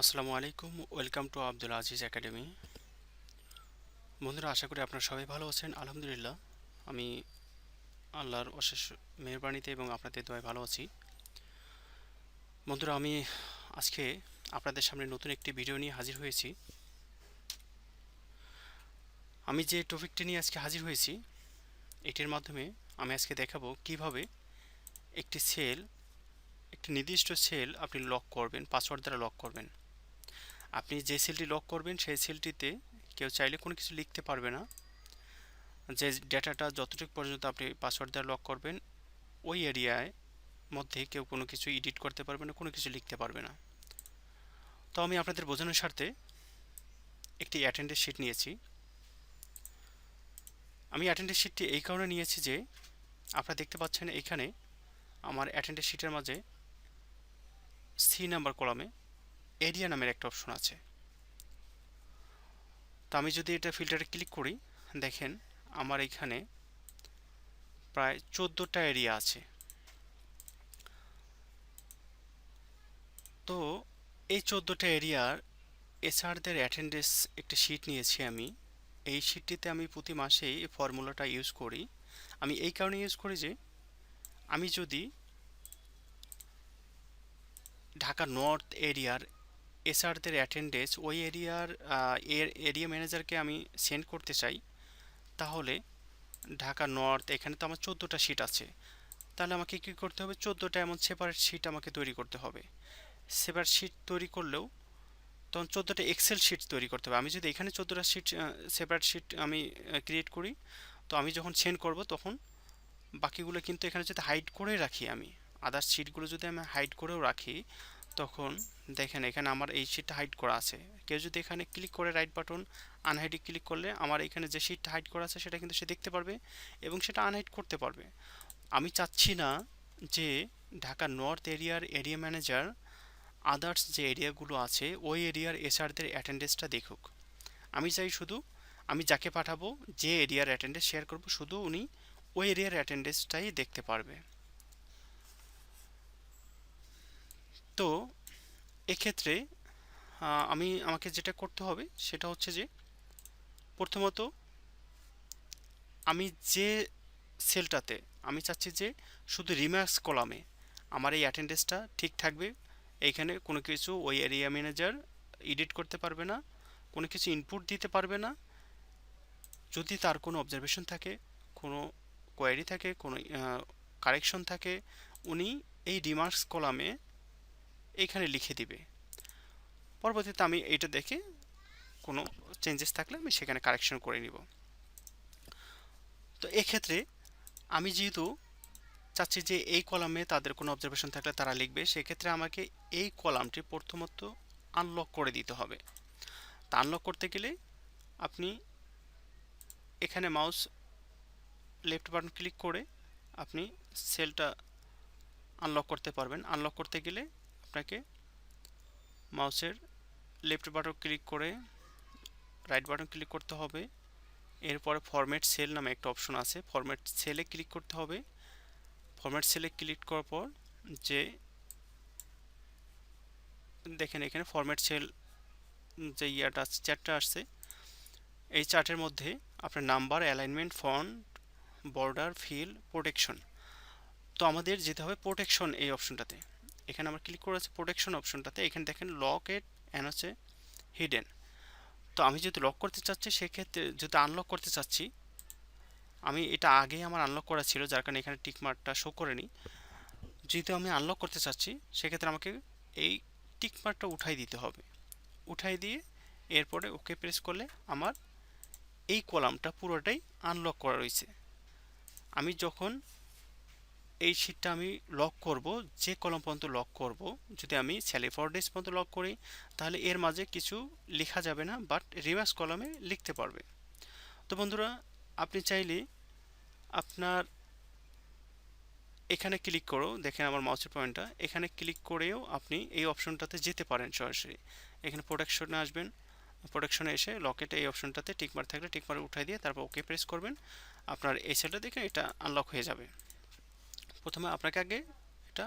আসসালামু আলাইকুম, welcome to Abdul Aziz academy. বন্ধুরা, আশা করি আপনারা সবাই ভালো আছেন। আলহামদুলিল্লাহ, আমি আল্লাহর অশেষ মেহেরবানিতে এবং আপনাদের দোয়ায় ভালো আছি। বন্ধুরা, আমি আজকে আপনাদের সামনে নতুন একটি ভিডিও নিয়ে হাজির হয়েছি। আমি যে টপিকটি নিয়ে আজকে হাজির হয়েছি, এটির মাধ্যমে আমি আজকে দেখাবো কিভাবে একটি একটি নির্দিষ্ট সেল আপনি লক করবেন, পাসওয়ার্ড দ্বারা লক করবেন। আপনি যে সেলটি লক করবেন সেই সেলটিতে কেউ চাইলে কোনো কিছু লিখতে পারবে না। যে ডেটাটা যতটুকু পর্যন্ত আপনি পাসওয়ার্ড দিয়ে লক করবেন, ওই এরিয়ায় মধ্যে কেউ কোনো কিছু এডিট করতে পারবে না, কোনো কিছু লিখতে পারবে না। তো আমি আপনাদের বোঝানোর স্বার্থে একটি অ্যাটেন্ডেন্স শিট নিয়েছি। আমি অ্যাটেন্ডেন্স শিটটি এই কারণে নিয়েছি যে আপনারা দেখতে পাচ্ছেন এখানে আমার অ্যাটেন্ডেন্স শিটের মাঝে সি নাম্বার কলামে এরিয়া নামের একটা অপশন আছে। তো আমি যদি এটা ফিল্টারে ক্লিক করি, দেখেন আমার এখানে প্রায় 14টা এরিয়া আছে। তো এই 14টা এরিয়ার এসআরদের অ্যাটেন্ডেন্স একটা শিট নিয়েছি আমি। এই শিটটিতে আমি প্রতি মাসেই এই ফর্মুলাটা ইউজ করি। আমি এই কারণে ইউজ করি যে আমি যদি ঢাকা নর্থ এরিয়ার এসআরদের অ্যাটেন্ডেন্স ওই এরিয়ার এরিয়া ম্যানেজারকে আমি সেন্ড করতে চাই, তাহলে ঢাকা নর্থ এখানে তো আমার 14টা শিট আছে। তাহলে আমাকে কী করতে হবে? 14টা এমন সেপারেট শিট আমাকে তৈরি করতে হবে। সেপারেট শিট তৈরি করলেও তখন 14টা এক্সেল শিট তৈরি করতে হবে। আমি যদি এখানে 14টা শিট সেপারেট শিট আমি ক্রিয়েট করি, তো আমি যখন সেন্ড করব তখন বাকিগুলো কিন্তু এখানে যদি হাইড করে রাখি, আমি আদার্স শিটগুলো যদি আমি হাইড করেও রাখি, তখন দেখেন এখানে আমার এই শিটটা হাইড করা আছে। কেউ যদি এখানে ক্লিক করে রাইট বাটন আনহাইডে ক্লিক করলে আমার এখানে যে শিটটা হাইড করা আছে সেটা কিন্তু সে দেখতে পারবে এবং সেটা আনহাইড করতে পারবে। আমি চাচ্ছি না যে ঢাকা নর্থ এরিয়ার এরিয়া ম্যানেজার আদার্স যে এরিয়াগুলো আছে ওই এরিয়ার এসআরদের অ্যাটেন্ডেন্সটা দেখুক। আমি চাই শুধু আমি যাকে পাঠাবো, যে এরিয়ার অ্যাটেন্ডেন্স শেয়ার করব, শুধু উনি ওই এরিয়ার অ্যাটেন্ডেন্সটাই দেখতে পারবে। তো এক্ষেত্রে আমাকে যেটা করতে হবে সেটা হচ্ছে যে প্রথমত আমি যে সেলটাতে আমি চাচ্ছি যে শুধু রিমার্কস কলামে আমার এই অ্যাটেন্ডেন্সটা ঠিক থাকবে। এইখানে কোনো কিছু ওই এরিয়া ম্যানেজার এডিট করতে পারবে না, কোনো কিছু ইনপুট দিতে পারবে না। যদি তার কোনো অবজারভেশন থাকে, কোনো কোয়ারি থাকে, কোনো কারেকশন থাকে, উনি এই রিমার্কস কলামে এইখানে লিখে দিবে। পরবর্তীতে আমি এটা দেখে কোনো চেঞ্জেস থাকলে আমি সেখানে কারেকশন করে নিব। তো এক্ষেত্রে আমি যেহেতু চাচ্ছি যে এই কলামে তাদের কোনো অবজারভেশন থাকলে তারা লিখবে, সেক্ষেত্রে আমাকে এই কলামটি প্রথমত আনলক করে দিতে হবে। তা আনলক করতে গেলে আপনি এখানে মাউস লেফট বাটন ক্লিক করে আপনি সেলটা আনলক করতে পারবেন। আনলক করতে গেলে আপনাকে মাউসের লেফট বাটন ক্লিক করে রাইট বাটন ক্লিক করতে হবে। এরপরে ফরম্যাট সেল নামে একটা অপশন আছে, ফরম্যাট সেলে ক্লিক করতে হবে। ফরম্যাট সেলে ক্লিক করার পর যে দেখেন এখানে ফরম্যাট সেল যে ইয়াটা চার্টটা আসছে, এই চার্টের মধ্যে আপনার number, alignment, font, border, fill, protection. তো আমাদের যেতে হবে প্রোটেকশন এই অপশনটাতে। এখানে আমরা ক্লিক করেছি প্রোটেকশন অপশনটাতে। এখানে দেখেন লক এট অ্যান্ড হচ্ছে হিডেন। তো আমি যদি লক করতে চাচ্ছি, সেক্ষেত্রে যদি আনলক করতে চাচ্ছি, আমি এটা আগেই আমার আনলক করা ছিল যার কারণে এখানে টিকমার্কটা শো করেনি। যেহেতু আমি আনলক করতে চাচ্ছি, সেক্ষেত্রে আমাকে এই টিকমার্কটা উঠাই দিতে হবে। উঠাই দিয়ে এরপরে ওকে প্রেস করলে আমার এই কলামটা পুরোটাই আনলক করা রয়েছে। আমি যখন এই শিটটা আমি লক করব, যে কলাম পর্যন্ত লক করব, যদি আমি স্যালারি ফর ডেজ পর্যন্ত লক করি, তাহলে এর মাঝে কিছু লেখা যাবে না, বাট রিভার্স কলামে লিখতে পারবে। তো বন্ধুরা, আপনি চাইলে আপনার এখানে ক্লিক করেও দেখেন আমার মাউসের পয়েন্টটা, এখানে ক্লিক করেও আপনি এই অপশনটাতে যেতে পারেন সরাসরি। এখানে প্রোটেকশনে আসবেন, প্রোটেকশনে এসে লকেটে এই অপশনটাতে টিকমার্ক থাকলে টিকমার্ক উঠাই দিয়ে তারপর ওকে প্রেস করবেন। আপনার এই সেলটা দেখে এটা আনলক হয়ে যাবে। প্রথমে আপনাকে আগে এটা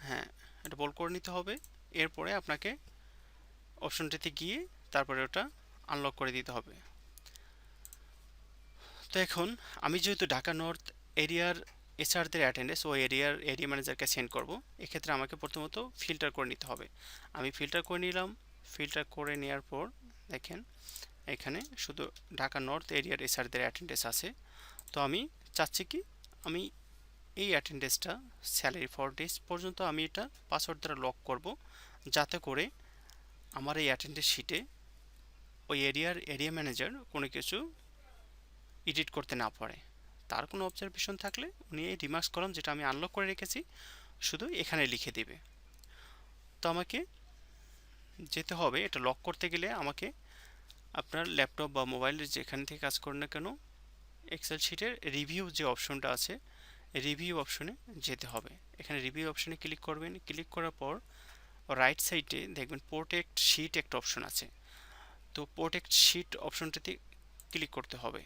হ্যাঁ, এটা বোল্ড করে নিতে হবে। এরপরে আপনাকে অপশনটিতে গিয়ে তারপরে ওটা আনলক করে দিতে হবে। তো এখন আমি যেহেতু ঢাকা নর্থ এরিয়ার এসআরদের অ্যাটেন্ডেন্স ওই এরিয়া ম্যানেজারকে সেন্ড করব, এক্ষেত্রে আমাকে প্রথমত ফিল্টার করে নিতে হবে। আমি ফিল্টার করে নিলাম। ফিল্টার করে নেওয়ার পর দেখেন এখানে শুধু ঢাকা নর্থ এরিয়ার এসআরদের অ্যাটেন্ডেন্স আছে। তো আমি চাচ্ছি কি, আমি এই অ্যাটেন্ডেন্সটা স্যালারি ফর ডেজ পর্যন্ত আমি এটা পাসওয়ার্ড দ্বারা লক করব, যাতে করে আমার এই অ্যাটেন্ডেন্স শিটে ওই এরিয়া ম্যানেজার কোনো কিছু এডিট করতে না পারে। তার কোনো অবজারভেশন থাকলে উনি এই রিমার্কস কলাম যেটা আমি আনলক করে রেখেছি শুধু এখানে লিখে দিবে। তো আমাকে যেতে হবে, এটা লক করতে গেলে আমাকে আপনার ল্যাপটপ বা মোবাইলের যেখান থেকে কাজ করেন না কেন এক্সেল শিটের রিভিউ যে অপশনটা আছে রিভিউ অপশনে যেতে হবে। এখানে রিভিউ অপশনে ক্লিক করবেন। ক্লিক করার পর রাইট সাইডে দেখবেন প্রোটেক্ট শিট একটা অপশন আছে। তো প্রোটেক্ট শিট অপশনটাতে ক্লিক করতে হবে।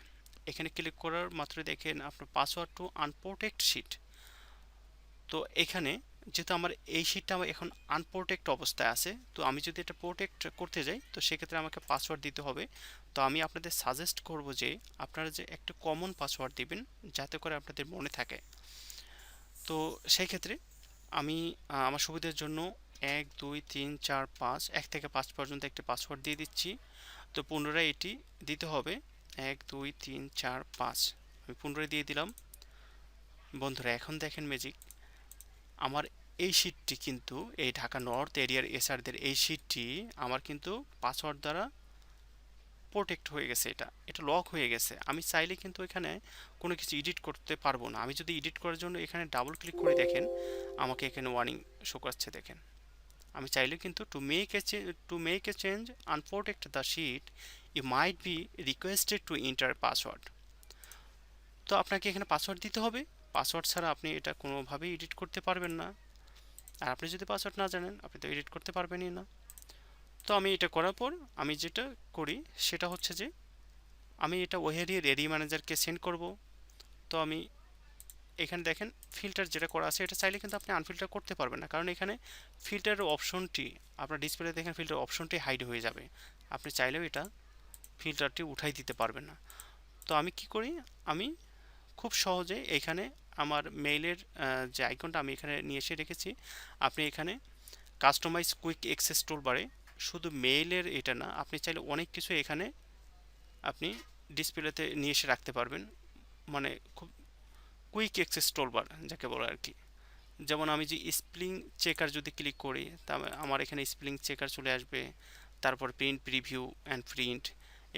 এখানে ক্লিক করার মাত্র দেখেন আপনার পাসওয়ার্ড টু আনপ্রোটেক্ট শিট। তো এখানে যেহেতু আমার এই শিটটা আমার এখন আনপ্রোটেক্ট অবস্থায় আছে, তো আমি যদি এটা প্রোটেক্ট করতে যাই তো সেক্ষেত্রে আমাকে পাসওয়ার্ড দিতে হবে। তো আমি আপনাদের সাজেস্ট করব যে আপনারা যে একটা কমন পাসওয়ার্ড দিবেন যাতে করে আপনাদের মনে থাকে। তো সেই ক্ষেত্রে আমি আমার সুবিধার জন্য 1 2 3 4 5 1 থেকে 5 পর্যন্ত একটি পাসওয়ার্ড দিয়ে দিচ্ছি। তো পুনরায় এটি দিতে হবে 1 2 3 4 5। আমি পুনরায় দিয়ে দিলাম। বন্ধুরা এখন দেখেন ম্যাজিক, আমার এই শিটটি কিন্তু এই ঢাকা নর্থ এরিয়ার এসআরদের এই শিটটি আমার কিন্তু পাসওয়ার্ড দ্বারা প্রোটেক্ট হয়ে গেছে, এটা এটা লক হয়ে গেছে। আমি চাইলে কিন্তু এখানে কোনো কিছু এডিট করতে পারবো না। আমি যদি এডিট করার জন্য এখানে ডাবল ক্লিক করে দেখেন আমাকে এখানে ওয়ার্নিং শো করছে দেখেন। আমি চাইলে কিন্তু to make a change unprotect the sheet you might be requested to enter password. তো আপনাকে এখানে পাসওয়ার্ড দিতে হবে। পাসওয়ার্ড ছাড়া আপনি এটা কোনোভাবেই এডিট করতে পারবেন না। আর আপনি যদি পাসওয়ার্ড না জানেন আপনি তো এডিট করতে পারবেনই না। তো আমি এটা করার পর আমি যেটা করি সেটা হচ্ছে যে আমি এটা ওহেরিয়ার এরিয়া ম্যানেজারকে সেন্ড করব। তো আমি এখানে দেখেন ফিল্টার যেটা করা আছে এটা চাইলে কিন্তু আপনি আনফিল্টার করতে পারবেন না, কারণ এখানে ফিল্টারের অপশনটি আপনার ডিসপ্লে দেখেন ফিল্টার অপশনটি হাইড হয়ে যাবে। আপনি চাইলেও এটা ফিল্টারটি উঠাই দিতে পারবেন না। তো আমি কি করি, আমি খুব সহজে এখানে আমার মেইলের যে আইকনটা আমি এখানে নিয়ে এসে রেখেছি। আপনি এখানে কাস্টমাইজ কুইক অ্যাক্সেস টুলবারে শুধু মেইলের এটা না, আপনি চাইলে অনেক কিছু এখানে আপনি ডিসপ্লেতে নিয়ে এসে রাখতে পারবেন। মানে খুব কুইক অ্যাক্সেস টুলবার যাকে বলে আর কি। যেমন আমি যে স্পেলিং চেকার যদি ক্লিক করি তা আমার এখানে স্পেলিং চেকার চলে আসবে। তারপর প্রিন্ট প্রিভিউ অ্যান্ড প্রিন্ট,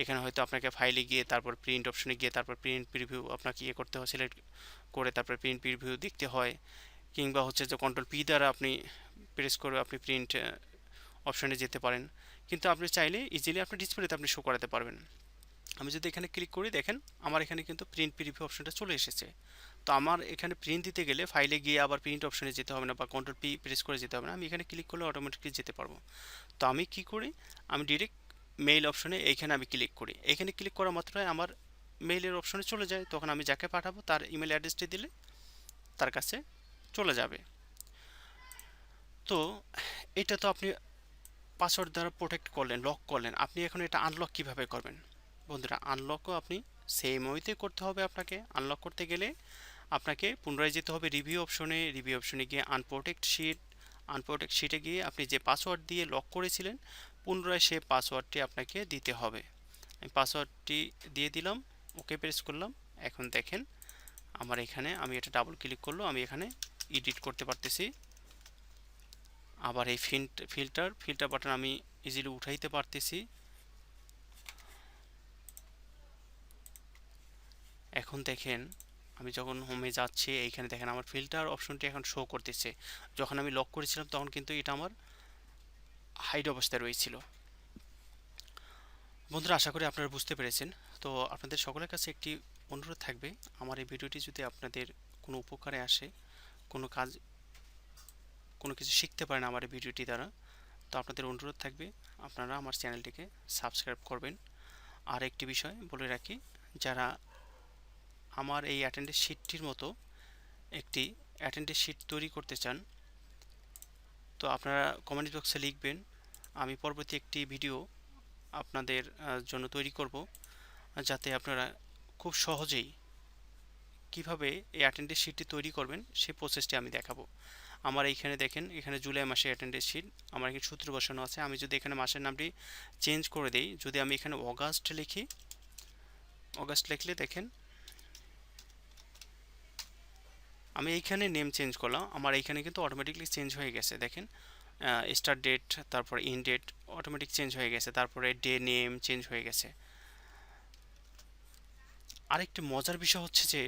এখানে হয়তো আপনাকে ফাইলে গিয়ে তারপর প্রিন্ট অপশনে গিয়ে তারপর প্রিন্ট প্রিভিউ আপনাকে ইয়ে করতে হয়, সিলেক্ট করে তারপর প্রিন্ট প্রিভিউ দেখতে হয়। কিংবা হচ্ছে যে কন্ট্রোল পি দ্বারা আপনি প্রেস করে আপনি প্রিন্ট অপশনে যেতে পারেন। কিন্তু আপনি চাইলে ইজিলি আপনি ডিসপ্লেতে আপনি শো করাতে পারবেন। আমি যদি এখানে ক্লিক করি দেখেন আমার এখানে কিন্তু প্রিন্ট প্রিভিউ অপশনটা চলে এসেছে। তো আমার এখানে প্রিন্ট দিতে গেলে ফাইলে গিয়ে আবার প্রিন্ট অপশনে যেতে হবে না বা কন্ট্রোল পি প্রেস করে যেতে হবে না, আমি এখানে ক্লিক করলে অটোমেটিকলি যেতে পারবো। তো আমি কি করি, আমি ডিরেক্ট মেইল অপশনে এইখানে আমি ক্লিক করি। এখানে ক্লিক করা মাত্রই আমার মেইলের অপশনে চলে যায়। তখন আমি যাকে পাঠাবো তার ইমেল অ্যাড্রেসটি দিলে তার কাছে চলে যাবে। তো এটা তো আপনি পাসওয়ার্ড দ্বারা প্রোটেক্ট করলেন, লক করলেন। আপনি এখন এটা আনলক কিভাবে করবেন? বন্ধুরা আনলকও আপনি সেম ওয়েতে করতে হবে। আপনাকে আনলক করতে গেলে আপনাকে পুনরায় যেতে হবে রিভিউ অপশনে। রিভিউ অপশনে গিয়ে আনপ্রোটেক্ট শিটে গিয়ে আপনি যে পাসওয়ার্ড দিয়ে লক করেছিলেন পুনরায় সেই পাসওয়ার্ডটি আপনাকে দিতে হবে। আমি পাসওয়ার্ডটি দিয়ে দিলাম, ওকে প্রেস করলাম। এখন দেখেন আমার এখানে আমি এটা ডাবল ক্লিক করলো, আমি এখানে এডিট করতে পারতেছি। আবার এই ফিল্টার বাটন আমি ইজিলি উঠাইতে পারতেছি। এখন দেখেন আমি যখন হোমে যাচ্ছি এইখানে দেখেন আমার ফিল্টার অপশনটি এখন শো করতেছে। যখন আমি লক করেছিলাম তখন কিন্তু এটা আমার হাইড অবস্থায় রয়েছিল। বন্ধুরা আশা করি আপনারা বুঝতে পেরেছেন। তো আপনাদের সকলের কাছে একটি অনুরোধ থাকবে, আমার এই ভিডিওটি যদি আপনাদের কোনো উপকারে আসে, কোনো কাজ কোনো কিছু শিখতে পারেন আমার এই ভিডিওটি দ্বারা, তো আপনাদের অনুরোধ থাকবে আপনারা আমার চ্যানেলটিকে সাবস্ক্রাইব করবেন। আর একটি বিষয় বলে রাখি, যারা আমার এই অ্যাটেন্ডেন্স শিটটির মতো একটি অ্যাটেন্ডেন্স শিট তৈরি করতে চান তো আপনারা কমেন্ট বক্সে লিখবেন, আমি পরবর্তী একটি ভিডিও আপনাদের জন্য তৈরি করব, যাতে আপনারা খুব সহজেই কিভাবে এই অ্যাটেন্ডেন্স শিটটি তৈরি করবেন সেই প্রসেসটি আমি দেখাবো। আমার এইখানে দেখেন, এখানে জুলাই মাসের অ্যাটেন্ডেন্স শিট, আমার এখানে সূত্র বসানো আছে। আমি যদি এখানে মাসের নামটি চেঞ্জ করে দেই, যদি আমি এখানে অগাস্ট লিখি, অগাস্ট লিখলে দেখেন আমি এইখানে নেম চেঞ্জ করলাম, আমার এইখানে কিন্তু অটোমেটিকলি চেঞ্জ হয়ে গেছে। দেখেন স্টার্ট ডেট, তারপরে ইন ডেট অটোমেটিক চেঞ্জ হয়ে গেছে, তারপরে ডে নেম চেঞ্জ হয়ে গেছে। আরেকটি মজার বিষয় হচ্ছে যে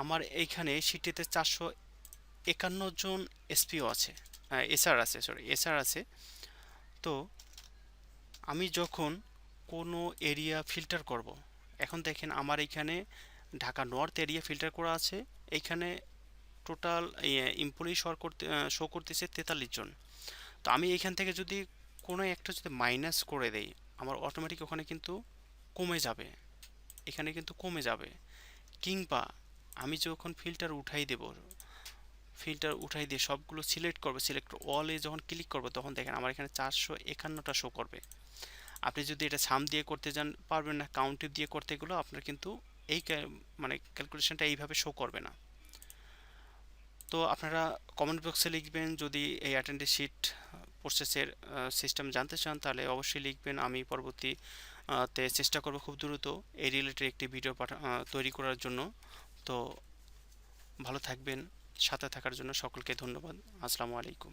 আমার এইখানে শিটটিতে 451 জন এসপিও আছে, এসআর আছে, সরি এসআর আছে। তো আমি যখন কোনো এরিয়া ফিল্টার করব, এখন দেখেন আমার এইখানে ঢাকা নর্থ এরিয়া ফিল্টার করা আছে, এইখানে টোটাল এমপ্লয়ি শো করতেছে 43 জন। তো আমি এখান থেকে যদি কোনো একটা যদি মাইনাস করে দেই, আমার অটোমেটিক ওখানে কিন্তু কমে যাবে, এখানে কিন্তু কমে যাবে। কিংবা আমি যখন ফিল্টার উঠাই দেব, ফিল্টার উঠাই দিয়ে সবগুলো সিলেক্ট করবো, সিলেক্ট অলে যখন ক্লিক করবো, তখন দেখেন আমার এখানে 451টা শো করবে। আপনি যদি এটা সাম দিয়ে করতে যান পারবেন না, কাউন্টিভ দিয়ে করতে গেলেও আপনার কিন্তু এই মানে ক্যালকুলেশনটা এইভাবে শো করবে না। তো আপনারা কমেন্ট বক্সে লিখবেন, যদি এই অ্যাটেন্ডেন্স শিট প্রসেসের সিস্টেম জানতে চান, তাহলে অবশ্যই লিখবেন। আমি পরবর্তী তে চেষ্টা করব খুব দ্রুত এই রিলেটেড একটি ভিডিও তৈরি করার জন্য। তো ভালো থাকবেন, সাথে থাকার জন্য সকলকে ধন্যবাদ। আসসালামু আলাইকুম।